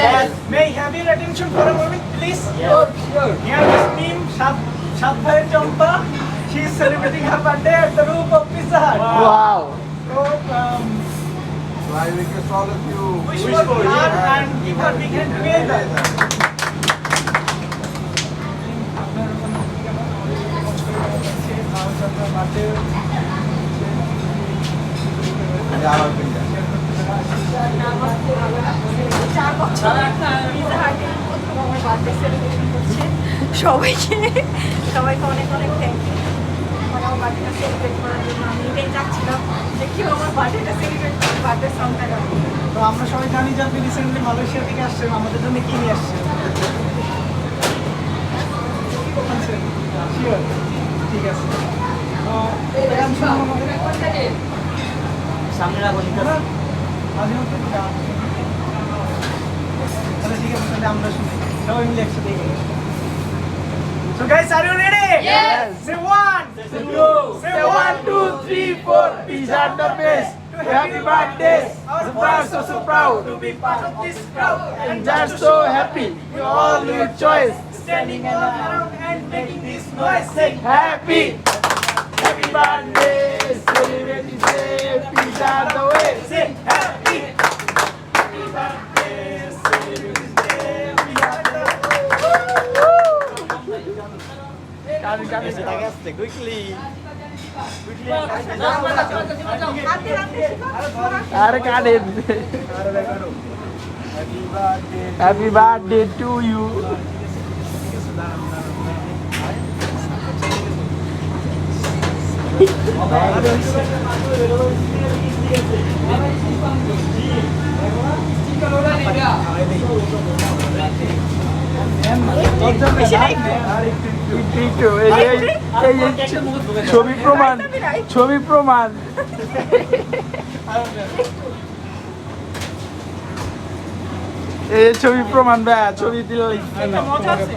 Yes. May I have your attention for a moment, please? Sure. Here is Neem Shadbhai Champa. She is celebrating her birthday at the roof of Pizza Hut. Wow. So, So I request all of you. wish for her and give her big hand together. Yeah, I'll bring that. 4 বছর pizza হাটে প্রথম আমার birthday celebration করছে সবাইকে অনেক অনেক thank you আমার বার্থডেটা celebrate করার জন্য আমি এটাই চাচ্ছিলাম যে কেউ আমার বার্থডেটা সেলিব্রেট করে বার্থডে সংটা গাবে তো আমরা সবাই জানি যে আপনি রিসেন্টলি মালয়েশিয়া থেকে আসছেন আমাদের জন্য কি নিয়ে আসছেন শিওর ঠিক আছে তো গান শোনাবো আমাদের। সামনে রাখো মাঝে মধ্যে গান। তাহলে ঠিক আছে তাহলে আমরা শুনি সবাই মিলে একসাথে গাই। So guys, are you ready? Yes. Say one. Say two. Say 1, 2, 3, 4. Pizza Hut the best. Happy birthday. Our Proud, so proud. to be part of this crowd And just so happy. We all your choice. standing all around and making this noise. Say Happy. Happy birthday. Celebrate the day. Pizza Hut the way. say happy. Happy birthday. Celebrate this day. We are the Are kanin. Happy birthday to you. ছবি প্রমাণ ছবি প্রমাণ এই ছবি প্রমাণ ভাই ছবি দিলে মজা আছে